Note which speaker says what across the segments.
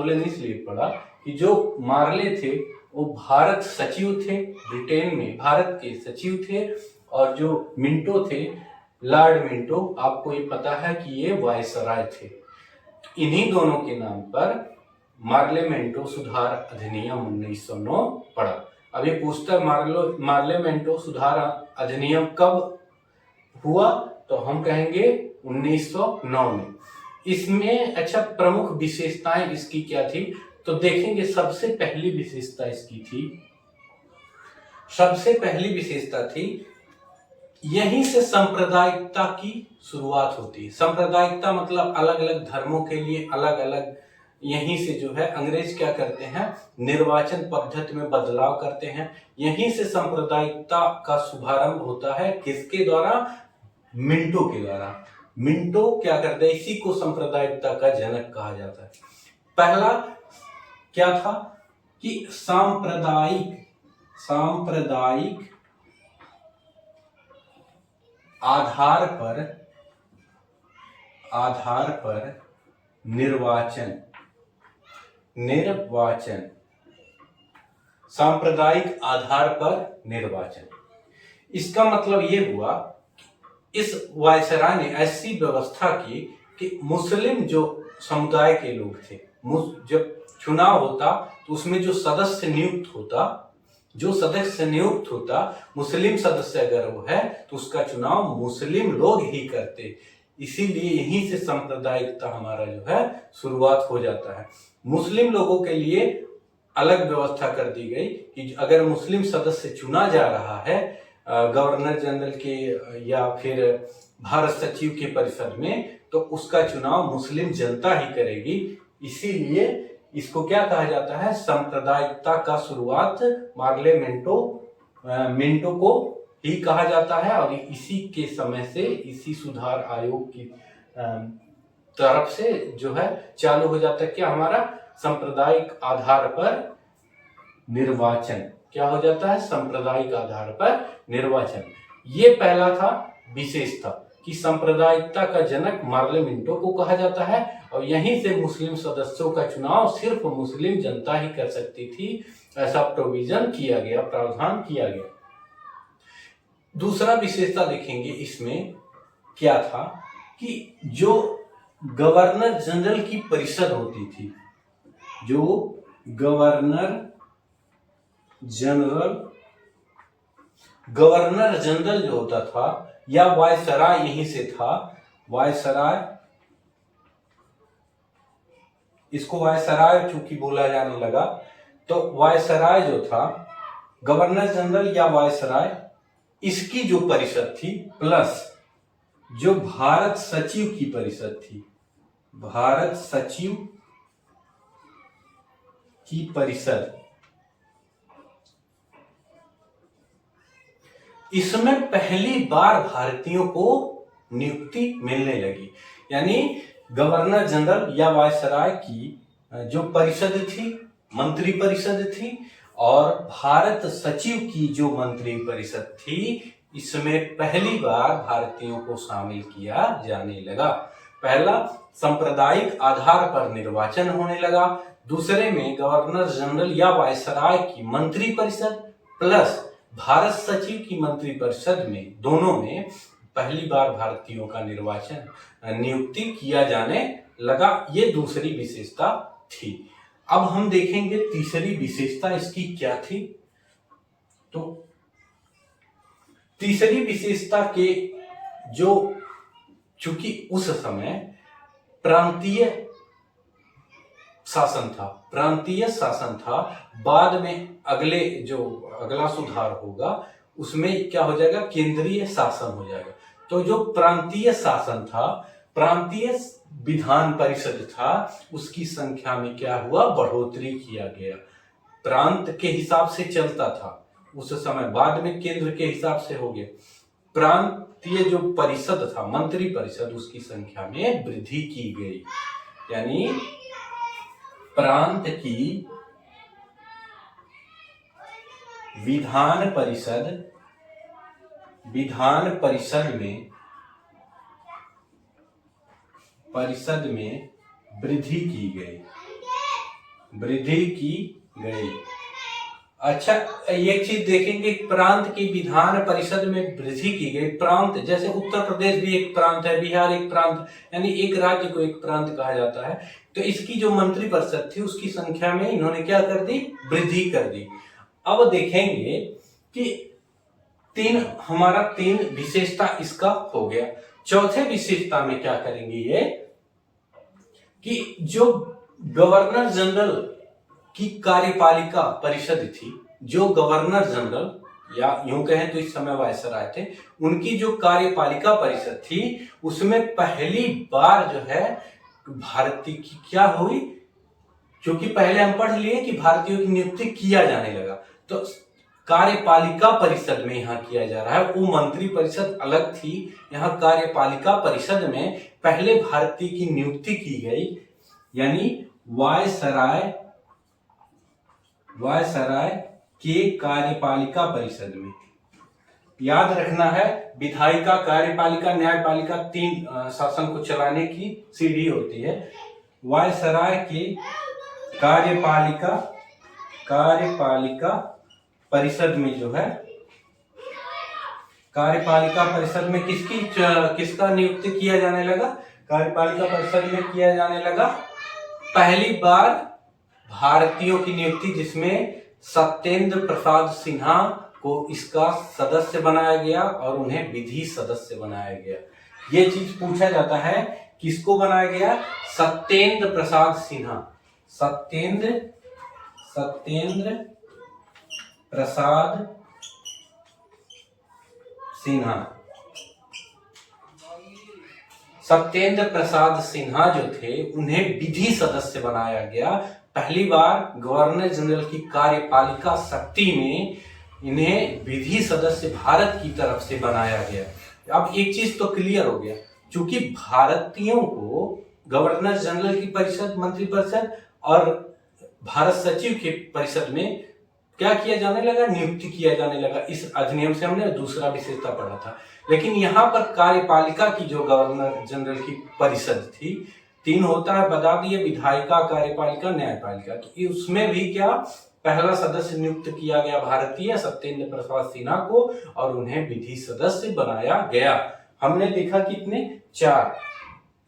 Speaker 1: आंदोलन इसलिए पड़ा कि जो मार्ले थे वो भारत सचिव थे, ब्रिटेन में भारत के सचिव थे, और जो मिंटो थे, लॉर्ड मिंटो, आपको ये पता है कि ये वायसराय थे। इन्हीं दोनों के नाम पर मार्ले मेंटो सुधार अधिनियम 1909 पड़ा। अभी पूछता है मार्ले मेंटो सुधार अधिनियम कब हुआ, तो हम कहेंगे 1909 में। इसमें अच्छा प्रमुख विशेषताएं इसकी क्या थी, तो देखेंगे सबसे पहली विशेषता इसकी थी, सबसे पहली विशेषता थी यहीं से सांप्रदायिकता की शुरुआत होती है। सांप्रदायिकता मतलब अलग अलग धर्मों के लिए अलग अलग, यहीं से जो है अंग्रेज क्या करते हैं, निर्वाचन पद्धति में बदलाव करते हैं। यहीं से सांप्रदायिकता का शुभारंभ होता है, किसके द्वारा, मिंटो के द्वारा। मिंटो क्या करते हैं, इसी को सांप्रदायिकता का जनक कहा जाता है। पहला क्या था कि सांप्रदायिक आधार पर निर्वाचन, सांप्रदायिक आधार पर निर्वाचन। इसका मतलब ये हुआ, इस वायसराय ने ऐसी व्यवस्था की कि मुस्लिम जो समुदाय के लोग थे, जब चुनाव होता तो उसमें जो सदस्य नियुक्त होता, मुस्लिम सदस्य अगर वो है तो उसका चुनाव मुस्लिम लोग ही करते। इसीलिए यहीं से सांप्रदायिकता हमारा जो है शुरुआत हो जाता है। मुस्लिम लोगों के लिए अलग व्यवस्था कर दी गई कि अगर मुस्लिम सदस्य चुना जा रहा है गवर्नर जनरल के या फिर भारत सचिव के परिषद में, तो उसका चुनाव मुस्लिम जनता ही करेगी। इसीलिए इसको क्या कहा जाता है, सांप्रदायिकता का शुरुआत मार्ले मिंटो को ही कहा जाता है। और इसी के समय से, इसी सुधार आयोग की तरफ से जो है चालू हो जाता है क्या, हमारा सांप्रदायिक आधार पर निर्वाचन। क्या हो जाता है, सांप्रदायिक आधार पर निर्वाचन। ये पहला था विशेषता कि सांप्रदायिकता का जनक मार्ले मिंटो को कहा जाता है, और यहीं से मुस्लिम सदस्यों का चुनाव सिर्फ मुस्लिम जनता ही कर सकती थी, ऐसा प्रावधान किया गया। दूसरा विशेषता देखेंगे इसमें क्या था कि जो गवर्नर जनरल की परिषद होती थी, जो गवर्नर जनरल जो होता था, या वायसराय यहीं से था, वायसराय, इसको वायसराय चूंकि बोला जाने लगा, तो वायसराय जो था, गवर्नर जनरल या वायसराय, इसकी जो परिषद थी, प्लस जो भारत सचिव की परिषद थी, भारत सचिव की परिषद, इसमें पहली बार भारतीयों को नियुक्ति मिलने लगी। यानी गवर्नर जनरल या वायसराय की जो परिषद थी, मंत्री परिषद थी, और भारत सचिव की जो मंत्री परिषद थी, इसमें पहली बार भारतीयों को शामिल किया जाने लगा। पहला सांप्रदायिक आधार पर निर्वाचन होने लगा, दूसरे में गवर्नर जनरल या वायसराय की मंत्री परिषद प्लस भारत सचिव की मंत्री परिषद में, दोनों में पहली बार भारतीयों का नियुक्ति किया जाने लगा। ये दूसरी विशेषता थी। अब हम देखेंगे तीसरी विशेषता इसकी क्या थी। तो तीसरी विशेषता के जो, चूंकि उस समय प्रांतीय शासन था, बाद में अगला सुधार होगा उसमें क्या हो जाएगा, केंद्रीय शासन हो जाएगा। तो जो प्रांतीय शासन था, प्रांतीय विधान परिषद था, उसकी संख्या में क्या हुआ, बढ़ोतरी किया गया। प्रांत के हिसाब से चलता था उस समय, बाद में केंद्र के हिसाब से हो गया। प्रांतीय जो परिषद था, मंत्री परिषद, उसकी संख्या में वृद्धि की गई। यानी प्रांत की विधान परिषद में वृद्धि की गई। वृद्धि की गई। अच्छा, एक चीज देखेंगे, प्रांत की विधान परिषद में वृद्धि की गई। प्रांत जैसे उत्तर प्रदेश भी एक प्रांत है, बिहार एक प्रांत, यानी एक राज्य को एक प्रांत कहा जाता है। तो इसकी जो मंत्री परिषद थी उसकी संख्या में इन्होंने क्या कर दी, वृद्धि कर दी। अब देखेंगे कि तीन विशेषता इसका हो गया। चौथे विशेषता में क्या करेंगे ये, कि जो गवर्नर जनरल की कार्यपालिका परिषद थी, जो गवर्नर जनरल या यूं कहें तो इस समय वायसराय थे, उनकी जो कार्यपालिका परिषद थी उसमें पहली बार जो है भारतीय की क्या हुई, क्योंकि पहले हम पढ़ लिए कि भारतीयों की नियुक्ति किया जाने लगा, तो कार्यपालिका परिषद में यहाँ किया जा रहा है। वो मंत्री परिषद अलग थी, यहाँ कार्यपालिका परिषद में पहले भारतीय की नियुक्ति की गई, यानी वायसराय के कार्यपालिका परिषद में। याद रखना है, विधायिका, कार्यपालिका, न्यायपालिका, तीन शासन को चलाने की सीढ़ी होती है। वायसराय के कार्यपालिका परिषद में जो है, कार्यपालिका परिषद में किसका नियुक्ति किया जाने लगा, कार्यपालिका परिषद में किया जाने लगा पहली बार भारतीयों की नियुक्ति, जिसमें सत्येंद्र प्रसाद सिन्हा को इसका सदस्य बनाया गया और उन्हें विधि सदस्य बनाया गया। ये चीज पूछा जाता है, किसको बनाया गया, सत्येंद्र प्रसाद सिन्हा, सत्येंद्र प्रसाद सिन्हा। सत्येंद्र प्रसाद सिन्हा जो थे उन्हें विधि सदस्य बनाया गया। पहली बार गवर्नर जनरल की कार्यपालिका शक्ति में इन्हें विधि सदस्य भारत की तरफ से बनाया गया। अब एक चीज तो क्लियर हो गया, चूंकि भारतीयों को गवर्नर जनरल की परिषद, मंत्री परिषद और भारत सचिव के परिषद में क्या किया जाने लगा, नियुक्ति किया जाने लगा। इस अधिनियम से हमने दूसरा विशेषता पढ़ा था। लेकिन यहाँ पर कार्यपालिका की जो गवर्नर जनरल की परिषद थी, तीन होता है, बता दिए, विधायिका, कार्यपालिका, न्यायपालिका। तो उसमें भी क्या पहला सदस्य नियुक्त किया गया भारतीय सत्येंद्र प्रसाद सिन्हा को और उन्हें विधि सदस्य बनाया गया। हमने देखा कितने,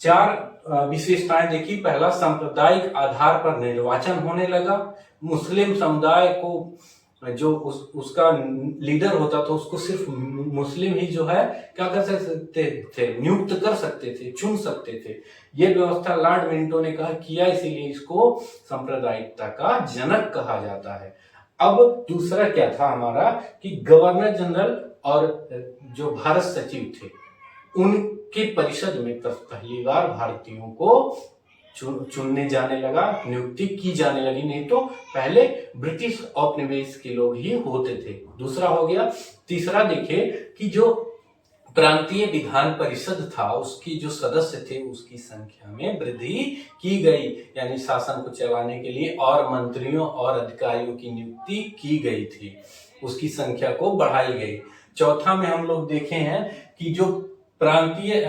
Speaker 1: चार विशेषताएं देखी। पहला, सांप्रदायिक आधार पर निर्वाचन होने लगा। मुस्लिम समुदाय को जो उसका लीडर होता था उसको सिर्फ मुस्लिम ही जो है क्या कर सकते थे, नियुक्त कर सकते थे, चुन सकते थे। ये व्यवस्था लॉर्ड मिंटो ने कहा किया, इसीलिए इसको सांप्रदायिकता का जनक कहा जाता है। अब दूसरा क्या था हमारा, कि गवर्नर जनरल और जो भारत सचिव थे उनके परिषद में पहली बार भारतीयों को चुनने जाने लगा, नियुक्ति की जाने लगी, नहीं तो पहले ब्रिटिश औपनिवेश के लोग ही होते थे। दूसरा हो गया। तीसरा देखे कि जो प्रांतीय विधान परिषद था उसकी जो सदस्य थे उसकी संख्या में वृद्धि की गई, यानी शासन को चलाने के लिए और मंत्रियों और अधिकारियों की नियुक्ति की गई थी, उसकी संख्या को बढ़ाई गई। चौथा में हम लोग देखे हैं कि जो प्रांतीय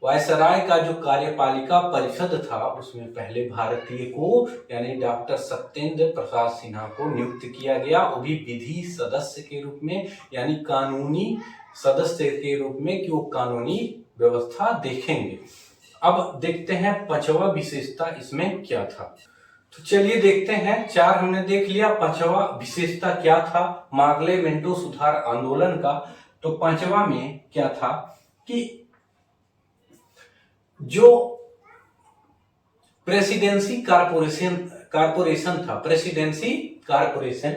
Speaker 1: वायसराय का जो कार्यपालिका परिषद था उसमें पहले भारतीय को यानी डॉक्टर सत्येंद्र प्रसाद सिन्हा को नियुक्त किया गया, वो भी विधि सदस्य के रूप में, यानी कानूनी सदस्य के रूप में, कि वो कानूनी व्यवस्था देखेंगे। अब देखते हैं पांचवा विशेषता इसमें क्या था। तो चलिए देखते हैं, चार हमने देख लिया, पांचवा विशेषता क्या था मार्ले मेंटो सुधार आंदोलन का। तो पांचवा में क्या था कि जो प्रेसिडेंसी कारपोरेशन था, प्रेसिडेंसी कारपोरेशन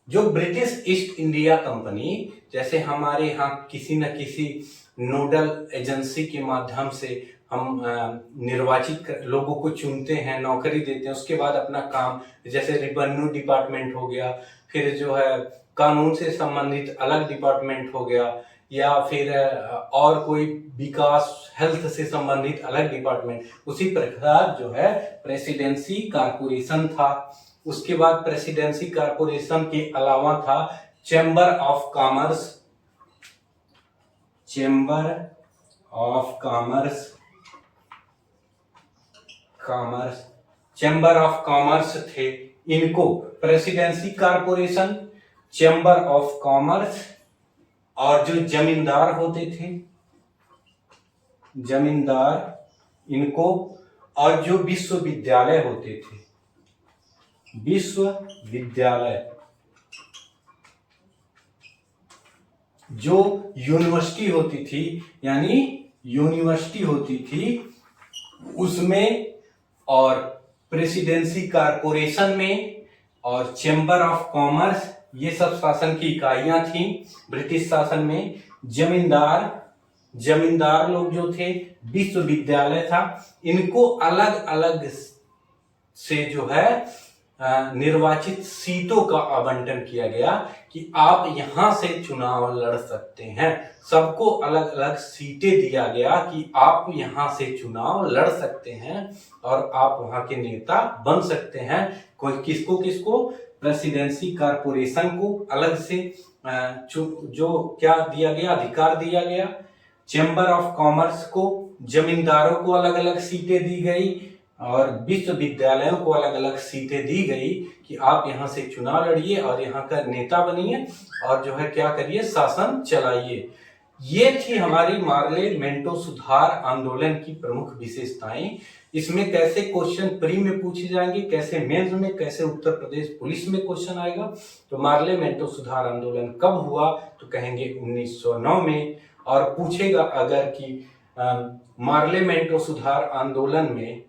Speaker 1: जो ब्रिटिश ईस्ट इंडिया कंपनी, जैसे हमारे यहाँ किसी न किसी नोडल एजेंसी के माध्यम से हम निर्वाचित लोगों को चुनते हैं, नौकरी देते हैं, उसके बाद अपना काम, जैसे रेवेन्यू डिपार्टमेंट हो गया, फिर जो है कानून से संबंधित अलग डिपार्टमेंट हो गया, या फिर और कोई विकास, हेल्थ से संबंधित अलग डिपार्टमेंट, उसी प्रकार जो है प्रेसिडेंसी कारपोरेशन था। उसके बाद प्रेसिडेंसी कारपोरेशन के अलावा था chamber of commerce, chamber of commerce, chamber of commerce थे। इनको presidency corporation, chamber of commerce और जो जमींदार होते थे, जमींदार, इनको, और जो विश्वविद्यालय होते थे, विश्वविद्यालय, जो यूनिवर्सिटी होती थी, यानी यूनिवर्सिटी होती थी उसमें, और प्रेसिडेंसी कारपोरेशन में और चैम्बर ऑफ कॉमर्स, ये सब शासन की इकाइयां थी ब्रिटिश शासन में। जमींदार लोग जो थे, विश्वविद्यालय था, इनको अलग अलग से जो है निर्वाचित सीटों का आवंटन किया गया कि आप यहां से चुनाव लड़ सकते हैं। सबको अलग अलग सीटें दिया गया कि आप यहां से चुनाव लड़ सकते हैं और आप वहां के नेता बन सकते हैं। कोई किसको प्रेसिडेंसी कारपोरेशन को अलग से जो क्या दिया गया, अधिकार दिया गया। चैम्बर ऑफ कॉमर्स को, जमींदारों को अलग अलग सीटें दी गई और विश्वविद्यालयों को अलग अलग सीटें दी गई कि आप यहां से चुनाव लड़िए और यहां का नेता बनिए और जो है क्या करिए, शासन चलाइए। ये थी हमारी मार्ले मेंटो सुधार आंदोलन की प्रमुख विशेषताएं। इसमें कैसे क्वेश्चन प्री में पूछे जाएंगे, कैसे मेंस में, कैसे उत्तर प्रदेश पुलिस में क्वेश्चन आएगा। तो मार्ले मेंटो सुधार आंदोलन कब हुआ, तो कहेंगे 1909 में। और पूछेगा अगर कि मार्ले मेंटो सुधार आंदोलन में,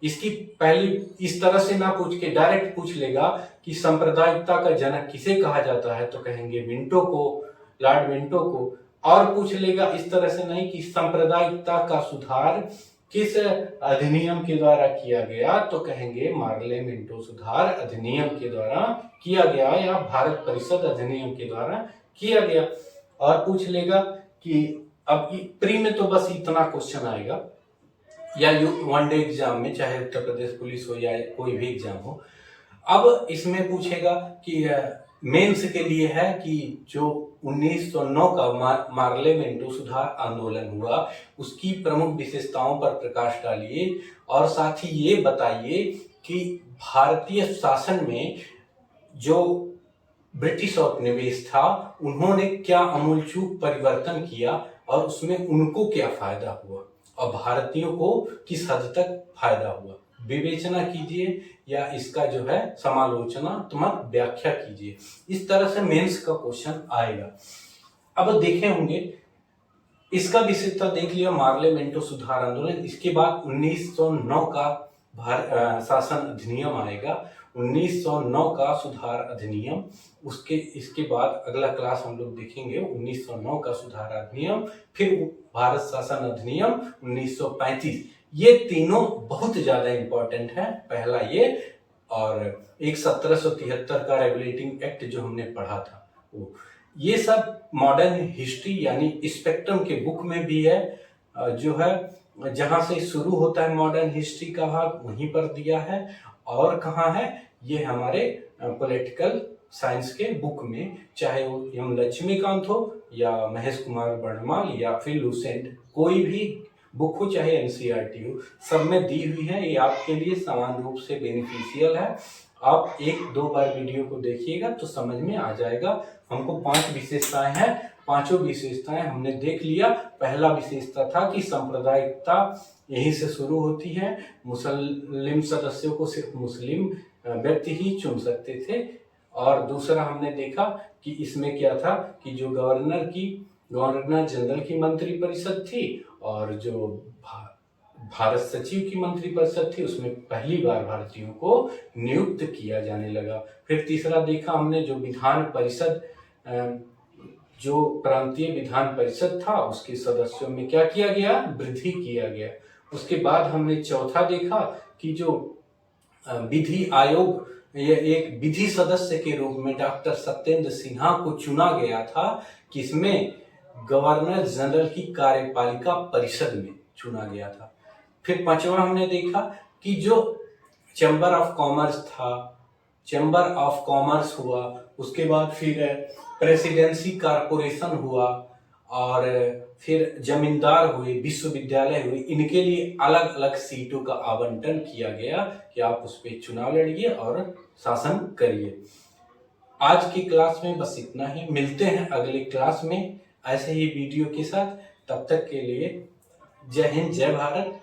Speaker 1: इसकी पहली इस तरह से ना पूछ के डायरेक्ट पूछ लेगा कि सांप्रदायिकता का जनक किसे कहा जाता है, तो कहेंगे मिंटो को, लॉर्ड मिंटो को। और पूछ लेगा इस तरह से नहीं कि सांप्रदायिकता का सुधार किस अधिनियम के द्वारा किया गया, तो कहेंगे मार्ले मेंटो सुधार अधिनियम के द्वारा किया गया या भारत परिषद अधिनियम के द्वारा किया गया। और पूछ लेगा कि अब प्री में तो बस इतना क्वेश्चन आएगा या वनडे एग्जाम में, चाहे उत्तर प्रदेश पुलिस हो या कोई भी एग्जाम हो। अब इसमें पूछेगा कि मेंस के लिए है कि जो 1909 का मार्ले मेंटो सुधार आंदोलन हुआ, उसकी प्रमुख विशेषताओं पर प्रकाश डालिए और साथ ही ये बताइए कि भारतीय शासन में जो ब्रिटिश औपनिवेश था, उन्होंने क्या आमूलचूल परिवर्तन किया और उसमें उनको क्या फायदा हुआ और भारतीयों को किस हद तक फायदा हुआ। विवेचना कीजिए या इसका जो है समालोचनात्मक व्याख्या कीजिए। इस तरह से मेंस का क्वेश्चन आएगा। अब देखे होंगे, इसका विशेषता देख लिया, मार्ले मेंटो सुधार आंदोलन। इसके बाद 1909 का शासन अधिनियम आएगा, 1909 का सुधार अधिनियम। इसके बाद अगला क्लास हम लोग देखेंगे 1909 का सुधार अधिनियम, फिर भारत शासन अधिनियम 1935। ये तीनों बहुत ज्यादा इंपॉर्टेंट है। पहला ये, और एक 1773 का रेगुलेटिंग एक्ट जो हमने पढ़ा था वो। ये सब मॉडर्न हिस्ट्री यानी स्पेक्ट्रम के बुक में भी है, जो है जहां से शुरू होता है मॉडर्न हिस्ट्री का भाग, वहीं पर दिया है। और कहाँ है, ये हमारे पॉलिटिकल साइंस के बुक में, चाहे वो एम लक्ष्मीकांत हो या महेश कुमार वर्णमाल या फिर लुसेंट, कोई भी बुक हो, चाहे एनसीईआरटी हो, सब में दी हुई है। ये आपके लिए समान रूप से बेनिफिशियल है। आप 1-2 बार वीडियो को देखिएगा तो समझ में आ जाएगा। हमको 5 विशेषताएं हैं, पांचों विशेषताएं हमने देख लिया। पहला विशेषता था कि सांप्रदायिकता यहीं से शुरू होती है, मुस्लिम सदस्यों को सिर्फ मुस्लिम व्यक्ति ही चुन सकते थे। और दूसरा हमने देखा कि इसमें क्या था कि जो गवर्नर जनरल की मंत्रिपरिषद थी और जो भारत सचिव की मंत्रिपरिषद थी, उसमें पहली बार भारतीयों को नियुक्त किया जाने लगा। फिर तीसरा देखा हमने, जो विधान परिषद, जो प्रांतीय विधान परिषद था, उसके सदस्यों में क्या किया गया, वृद्धि किया गया। उसके बाद हमने चौथा देखा कि जो विधि आयोग, ये एक विधि सदस्य के रूप में डॉक्टर सत्येंद्र सिन्हा को चुना गया था, किसमें, गवर्नर जनरल की कार्यपालिका परिषद में चुना गया था। फिर पांचवा हमने देखा कि जो चैम्बर ऑफ कॉमर्स था, चैम्बर ऑफ कॉमर्स हुआ, उसके बाद फिर प्रेसिडेंसी कॉरपोरेशन हुआ, और फिर जमींदार हुए, विश्वविद्यालय हुए, इनके लिए अलग अलग सीटों का आवंटन किया गया कि आप उस पर चुनाव लड़िए और शासन करिए। आज की क्लास में बस इतना ही, मिलते हैं अगली क्लास में ऐसे ही वीडियो के साथ। तब तक के लिए जय हिंद, जय भारत।